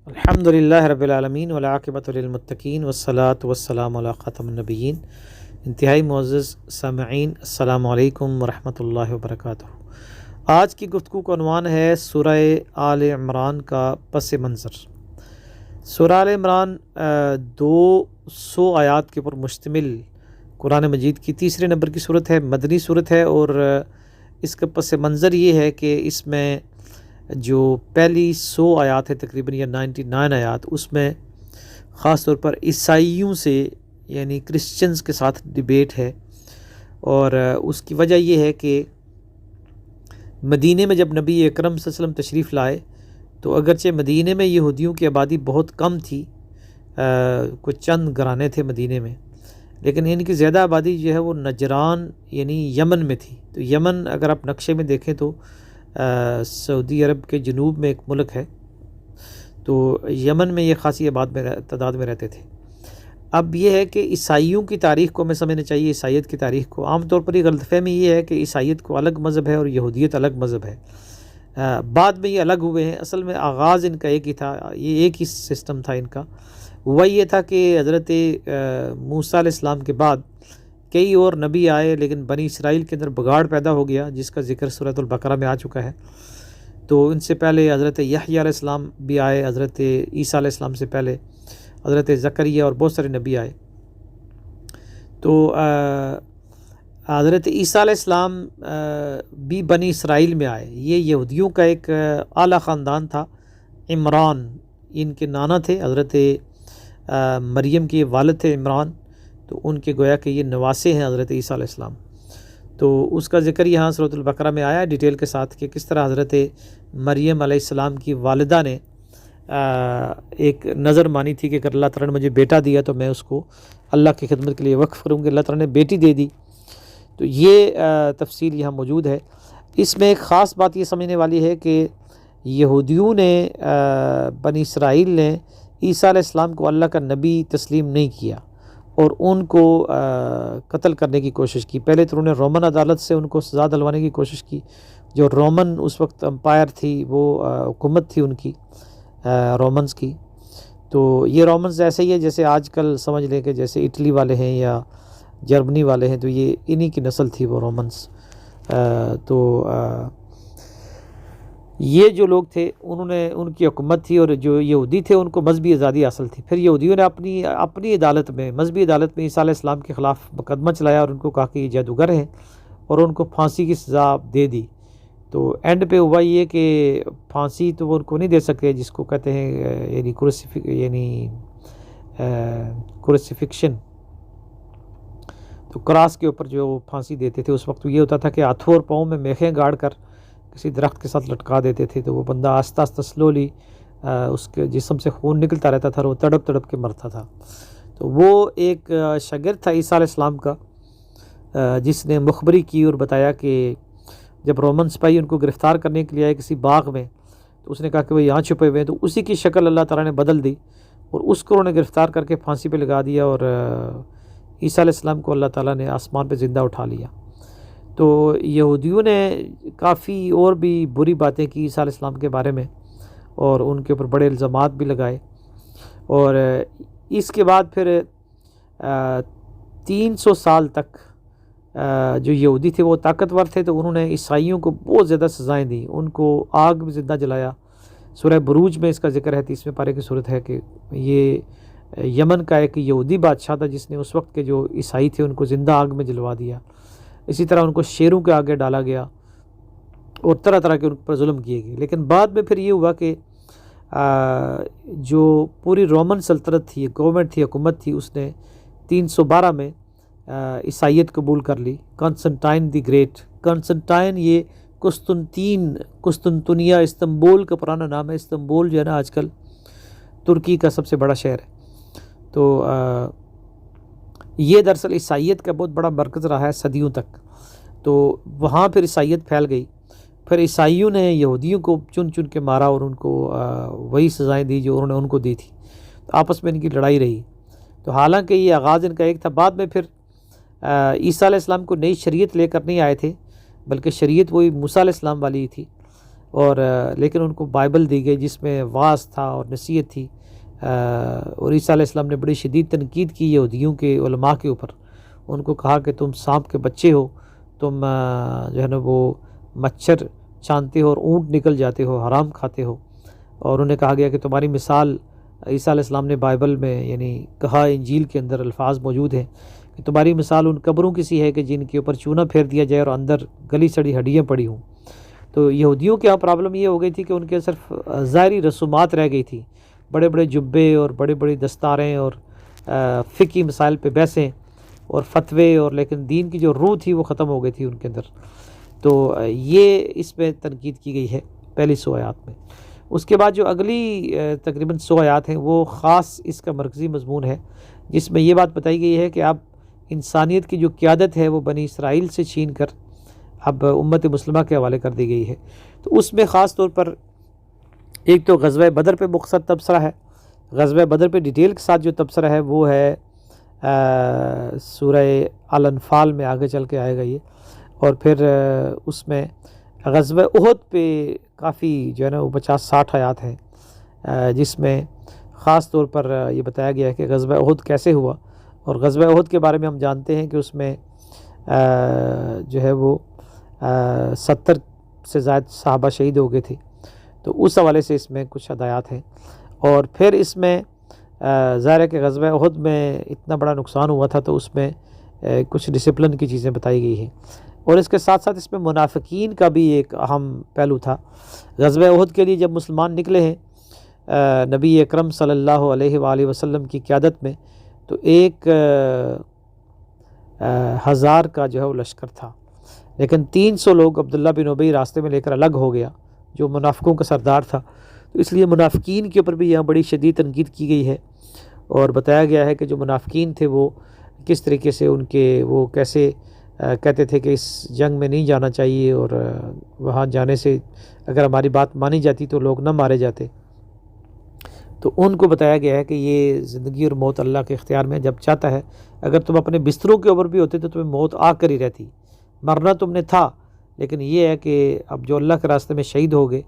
الحمدللہ رب العالمین والعاقبۃ للمتقین والصلاۃ والسلام علی خاتم النبیین۔ انتہائی معزز سامعین، السلام علیکم ورحمۃ اللہ وبرکاتہ۔ آج کی گفتگو کا عنوان ہے سورہ آل عمران کا پس منظر۔ سورہ آل عمران 200 آیات کے اوپر مشتمل قرآن مجید کی تیسرے نمبر کی صورت ہے، مدنی صورت ہے، اور اس کا پس منظر یہ ہے کہ اس میں جو پہلی 100 آیات ہے تقریباً یا 99 آیات، اس میں خاص طور پر عیسائیوں سے یعنی کرسچنز کے ساتھ ڈیبیٹ ہے، اور اس کی وجہ یہ ہے کہ مدینے میں جب نبی اکرم صلی اللہ علیہ وسلم تشریف لائے تو اگرچہ مدینے میں یہودیوں کی آبادی بہت کم تھی، کچھ چند گھرانے تھے مدینے میں، لیکن ان کی زیادہ آبادی جو ہے وہ نجران یعنی یمن میں تھی۔ تو یمن اگر آپ نقشے میں دیکھیں تو سعودی عرب کے جنوب میں ایک ملک ہے، تو یمن میں یہ خاصی آباد میں تعداد میں رہتے تھے۔ اب یہ ہے کہ عیسائیوں کی تاریخ کو ہمیں سمجھنا چاہیے، عیسائیت کی تاریخ کو۔ عام طور پر یہ غلط فہمی یہ ہے کہ عیسائیت کو الگ مذہب ہے اور یہودیت الگ مذہب ہے، بعد میں یہ الگ ہوئے ہیں۔ اصل میں آغاز ان کا ایک ہی تھا، یہ ایک ہی سسٹم تھا ان کا۔ وہ یہ تھا کہ حضرت موسیٰ علیہ السلام کے بعد کئی اور نبی آئے، لیکن بنی اسرائیل کے اندر بگاڑ پیدا ہو گیا، جس کا ذکر سورۃ البقرہ میں آ چکا ہے۔ تو ان سے پہلے حضرت یحییٰ علیہ السلام بھی آئے، حضرت عیسیٰ علیہ السلام سے پہلے حضرت زکریا اور بہت سارے نبی آئے۔ تو حضرت عیسیٰ علیہ السلام بھی بنی اسرائیل میں آئے۔ یہ یہودیوں کا ایک اعلیٰ خاندان تھا، عمران ان کے نانا تھے، حضرت مریم کے والد تھے عمران، تو ان کے گویا کہ یہ نواسے ہیں حضرت عیسیٰ علیہ السلام۔ تو اس کا ذکر یہاں سورۃ البقرہ میں آیا ڈیٹیل کے ساتھ کہ کس طرح حضرت مریم علیہ السلام کی والدہ نے ایک نظر مانی تھی کہ اگر اللہ تعالیٰ نے مجھے بیٹا دیا تو میں اس کو اللہ کی خدمت کے لیے وقف کروں گی۔ اللہ تعالیٰ نے بیٹی دے دی، تو یہ تفصیل یہاں موجود ہے۔ اس میں ایک خاص بات یہ سمجھنے والی ہے کہ یہودیوں نے بنی اسرائیل نے عیسیٰ علیہ السلام کو اللہ کا نبی تسلیم نہیں کیا اور ان کو قتل کرنے کی کوشش کی۔ پہلے تو انہوں نے رومن عدالت سے ان کو سزا دلوانے کی کوشش کی، جو رومن اس وقت امپائر تھی، وہ حکومت تھی ان کی، رومنز کی۔ تو یہ رومنز ایسے ہی ہے جیسے آج کل سمجھ لیں کہ جیسے اٹلی والے ہیں یا جرمنی والے ہیں، تو یہ انہی کی نسل تھی وہ رومنز۔ تو یہ جو لوگ تھے انہوں نے ان کی حکومت تھی، اور جو یہودی تھے ان کو مذہبی آزادی حاصل تھی۔ پھر یہودیوں نے اپنی عدالت میں، مذہبی عدالت میں عیسیٰ علیہ السلام کے خلاف مقدمہ چلایا اور ان کو کہا کہ یہ جادوگر ہیں، اور ان کو پھانسی کی سزا دے دی۔ تو اینڈ پہ ہوا یہ کہ پھانسی تو وہ ان کو نہیں دے سکے، جس کو کہتے ہیں یعنی کروسیفکشن، تو کراس کے اوپر جو پھانسی دیتے تھے اس وقت یہ ہوتا تھا کہ ہاتھوں اور پاؤں میں میخیں گاڑ کر کسی درخت کے ساتھ لٹکا دیتے تھے، تو وہ بندہ آہستہ آہستہ سلولی اس کے جسم سے خون نکلتا رہتا تھا اور وہ تڑپ تڑپ کے مرتا تھا۔ تو وہ ایک شاگرد تھا عیسیٰ علیہ السلام کا، جس نے مخبری کی اور بتایا کہ جب رومن سپاہی ان کو گرفتار کرنے کے لیے آئے کسی باغ میں، تو اس نے کہا کہ وہ یہاں چھپے ہوئے ہیں، تو اسی کی شکل اللہ تعالیٰ نے بدل دی اور اس کو انہوں نے گرفتار کر کے پھانسی پہ لگا دیا، اور عیسیٰ علیہ السلام کو اللہ تعالیٰ نے آسمان پہ زندہ اٹھا لیا۔ تو یہودیوں نے کافی اور بھی بری باتیں کی عیسیٰ علیہ السلام کے بارے میں، اور ان کے اوپر بڑے الزامات بھی لگائے، اور اس کے بعد پھر 300 سال تک جو یہودی تھے وہ طاقتور تھے، تو انہوں نے عیسائیوں کو بہت زیادہ سزائیں دیں، ان کو آگ میں زندہ جلایا۔ سورہ بروج میں اس کا ذکر ہے، 30ویں پارے کی صورت ہے کہ یہ یمن کا ایک یہودی بادشاہ تھا جس نے اس وقت کے جو عیسائی تھے ان کو زندہ آگ میں جلوا دیا۔ اسی طرح ان کو شیروں کے آگے ڈالا گیا اور طرح طرح کے ان پر ظلم کیے گئے۔ لیکن بعد میں پھر یہ ہوا کہ جو پوری رومن سلطنت تھی، گورنمنٹ تھی، حکومت تھی، اس نے 312 میں عیسائیت قبول کر لی۔ کنسٹنٹائن دی گریٹ، کنسٹنٹائن یہ قسطنطنیہ استنبول کا پرانا نام ہے۔ استنبول جو ہے نا آج کل ترکی کا سب سے بڑا شہر ہے۔ تو یہ دراصل عیسائیت کا بہت بڑا مرکز رہا ہے صدیوں تک۔ تو وہاں پھر عیسائیت پھیل گئی، پھر عیسائیوں نے یہودیوں کو چن چن کے مارا اور ان کو وہی سزائیں دی جو انہوں نے ان کو دی تھی، تو آپس میں ان کی لڑائی رہی۔ تو حالانکہ یہ آغاز ان کا ایک تھا، بعد میں پھر عیسیٰ علیہ السلام کو نئی شریعت لے کر نہیں آئے تھے، بلکہ شریعت وہی موسیٰ علیہ السلام والی تھی، اور لیکن ان کو بائبل دی گئی جس میں وعظ تھا اور نصیحت تھی، اور عیسیٰ علیہ السلام نے بڑی شدید تنقید کی یہودیوں کے علماء کے اوپر. ان کو کہا کہ تم سانپ کے بچے ہو، تم جو ہے نا وہ مچھر چھانتے ہو اور اونٹ نکل جاتے ہو، حرام کھاتے ہو. اور انہیں کہا گیا کہ تمہاری مثال عیسیٰ علیہ السلام نے بائبل میں یعنی کہا، انجیل کے اندر الفاظ موجود ہیں کہ تمہاری مثال ان قبروں کی سی ہے کہ جن کے اوپر چونا پھیر دیا جائے اور اندر گلی سڑی ہڈیاں پڑی ہوں. تو یہودیوں کے یہاں پرابلم یہ ہو گئی تھی کہ ان کے صرف ظاہری رسومات رہ گئی تھی، بڑے بڑے جبے اور بڑی بڑی دستاریں اور فقہی مسائل پہ بحثیں اور فتوے، اور لیکن دین کی جو روح تھی وہ ختم ہو گئی تھی ان کے اندر. تو یہ اس میں تنقید کی گئی ہے پہلی 100 آیات میں. اس کے بعد جو اگلی تقریباً 100 آیات ہیں وہ خاص اس کا مرکزی مضمون ہے، جس میں یہ بات بتائی گئی ہے کہ اب انسانیت کی جو قیادت ہے وہ بنی اسرائیل سے چھین کر اب امت مسلمہ کے حوالے کر دی گئی ہے. تو اس میں خاص طور پر ایک تو غزوہ بدر پہ مختصر تبصرہ ہے. غزوہ بدر پہ ڈیٹیل کے ساتھ جو تبصرہ ہے وہ ہے سورہ الانفال میں آگے چل کے آئے گا یہ. اور پھر اس میں غزوہ احد پہ کافی جو ہے نا وہ 50-60 آیات ہیں، جس میں خاص طور پر یہ بتایا گیا ہے کہ غزوہ احد کیسے ہوا. اور غزوہ احد کے بارے میں ہم جانتے ہیں کہ اس میں جو ہے وہ 70 سے زائد صحابہ شہید ہو گئے تھے. تو اس حوالے سے اس میں کچھ ہدایات ہیں. اور پھر اس میں ظاہر ہے کہ غزوہ احد میں اتنا بڑا نقصان ہوا تھا تو اس میں کچھ ڈسپلن کی چیزیں بتائی گئی ہیں. اور اس کے ساتھ ساتھ اس میں منافقین کا بھی ایک اہم پہلو تھا. غزوہ احد کے لیے جب مسلمان نکلے ہیں نبی اکرم صلی اللہ علیہ وآلہ وسلم کی قیادت میں، تو 1000 کا جو ہے وہ لشکر تھا، لیکن 300 لوگ عبداللہ بن ابی راستے میں لے کر الگ ہو گیا جو منافقوں کا سردار تھا. تو اس لیے منافقین کے اوپر بھی یہاں بڑی شدید تنقید کی گئی ہے اور بتایا گیا ہے کہ جو منافقین تھے وہ کس طریقے سے ان کے وہ کیسے کہتے تھے کہ اس جنگ میں نہیں جانا چاہیے، اور وہاں جانے سے اگر ہماری بات مانی جاتی تو لوگ نہ مارے جاتے. تو ان کو بتایا گیا ہے کہ یہ زندگی اور موت اللہ کے اختیار میں، جب چاہتا ہے. اگر تم اپنے بستروں کے اوپر بھی ہوتے تو تمہیں موت آ کر ہی رہتی، مرنا تم نے تھا، لیکن یہ ہے کہ اب جو اللہ کے راستے میں شہید ہو گئے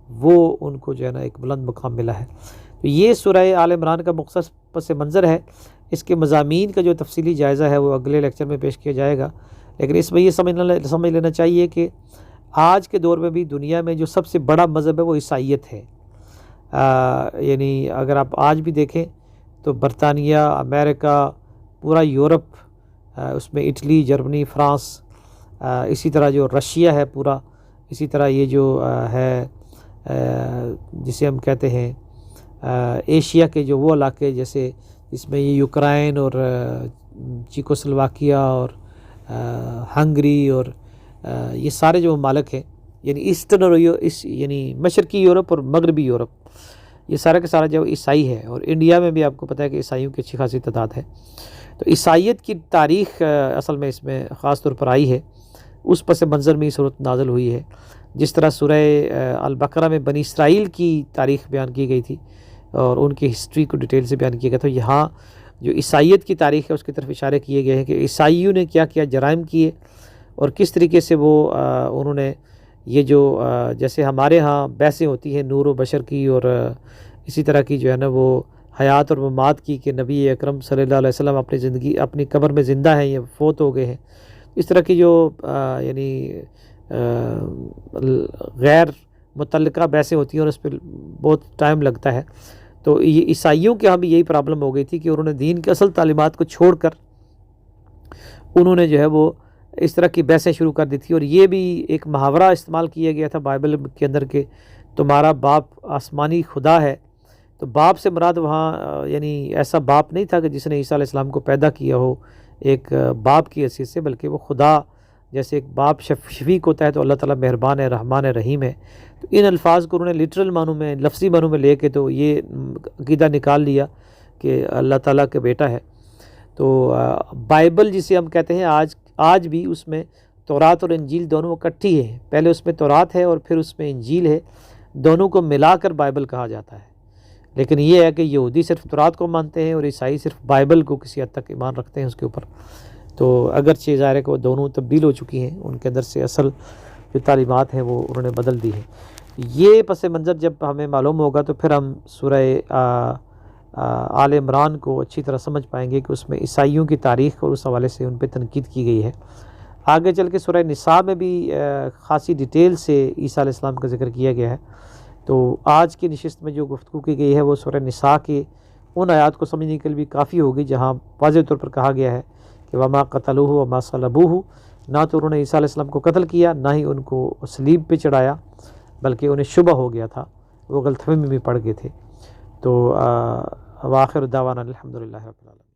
وہ ان کو جو ہے نا ایک بلند مقام ملا ہے. تو یہ سورہ آل عمران کا مختصر پس منظر ہے. اس کے مضامین کا جو تفصیلی جائزہ ہے وہ اگلے لیکچر میں پیش کیا جائے گا. لیکن اس میں یہ سمجھ لینا چاہیے کہ آج کے دور میں بھی دنیا میں جو سب سے بڑا مذہب ہے وہ عیسائیت ہے. یعنی اگر آپ آج بھی دیکھیں تو برطانیہ، امریکہ، پورا یورپ، اس میں اٹلی، جرمنی، فرانس، اسی طرح جو رشیا ہے پورا، اسی طرح یہ جو ہے جسے ہم کہتے ہیں ایشیا کے جو وہ علاقے، جیسے اس میں یہ یوکرائن اور چیکوسلواکیہ اور ہنگری اور یہ سارے جو ممالک ہیں، یعنی ایسٹرن اور یعنی مشرقی یورپ اور مغربی یورپ، یہ سارا کے سارا جو عیسائی ہے. اور انڈیا میں بھی آپ کو پتہ ہے کہ عیسائیوں کی اچھی خاصی تعداد ہے. تو عیسائیت کی تاریخ اصل میں اس میں خاص طور پر آئی ہے، اس پس منظر میں یہ صورت نازل ہوئی ہے. جس طرح سورہ البقرہ میں بنی اسرائیل کی تاریخ بیان کی گئی تھی اور ان کی ہسٹری کو ڈیٹیل سے بیان کیا گیا تھا، یہاں جو عیسائیت کی تاریخ ہے اس کی طرف اشارے کیے گئے ہیں کہ عیسائیوں نے کیا کیا جرائم کیے اور کس طریقے سے وہ انہوں نے یہ جو جیسے ہمارے ہاں بحثیں ہوتی ہیں نور و بشر کی اور اسی طرح کی جو ہے نا وہ حیات اور ممات کی کہ نبی اکرم صلی اللہ علیہ وسلم اپنی زندگی اپنی قبر میں زندہ ہیں یا فوت ہو گئے ہیں، اس طرح کی جو یعنی غیر متعلقہ بحثیں ہوتی ہیں اور اس پہ بہت ٹائم لگتا ہے. تو یہ عیسائیوں کے ہاں بھی یہی پرابلم ہو گئی تھی کہ انہوں نے دین کی اصل تعلیمات کو چھوڑ کر انہوں نے جو ہے وہ اس طرح کی بحثیں شروع کر دی تھی. اور یہ بھی ایک محاورہ استعمال کیا گیا تھا بائبل کے اندر کہ تمہارا باپ آسمانی خدا ہے. تو باپ سے مراد وہاں یعنی ایسا باپ نہیں تھا کہ جس نے عیسیٰ علیہ السلام کو پیدا کیا ہو ایک باپ کی حیثیت سے، بلکہ وہ خدا جیسے ایک باپ شفیق ہوتا ہے تو اللہ تعالیٰ مہربان ہے، رحمان ہے، رحیم ہے. تو ان الفاظ کو انہوں نے لٹرل معنوں میں، لفظی معنوں میں لے کے تو یہ عقیدہ نکال لیا کہ اللہ تعالیٰ کا بیٹا ہے. تو بائبل جسے ہم کہتے ہیں آج بھی اس میں تورات اور انجیل دونوں اکٹھی ہیں. پہلے اس میں تورات ہے اور پھر اس میں انجیل ہے، دونوں کو ملا کر بائبل کہا جاتا ہے. لیکن یہ ہے کہ یہودی صرف تورات کو مانتے ہیں اور عیسائی صرف بائبل کو کسی حد تک ایمان رکھتے ہیں اس کے اوپر. تو اگرچہ ظاہر ہے کہ وہ دونوں تبدیل ہو چکی ہیں، ان کے اندر سے اصل جو تعلیمات ہیں وہ انہوں نے بدل دی ہیں. یہ پس منظر جب ہمیں معلوم ہوگا تو پھر ہم سورہ آل عمران کو اچھی طرح سمجھ پائیں گے کہ اس میں عیسائیوں کی تاریخ اور اس حوالے سے ان پہ تنقید کی گئی ہے۔ آگے چل کے سورہ نساء میں بھی خاصی ڈیٹیل سے عیسیٰ علیہ السلام کا ذکر کیا گیا ہے۔ تو آج کی نشست میں جو گفتگو کی گئی ہے وہ سورہ نساء کے ان آیات کو سمجھنے کے لیے بھی کافی ہوگی جہاں واضح طور پر کہا گیا ہے کہ وما قتلوہ وما صلبوہ، نہ تو انہوں نے عیسیٰ علیہ السلام کو قتل کیا، نہ ہی ان کو صلیب پہ چڑھایا، بلکہ انہیں شبہ ہو گیا تھا، وہ غلط فہمی میں پڑ گئے تھے۔ تو وآخر دعوانا الحمدللہ رب العالمین۔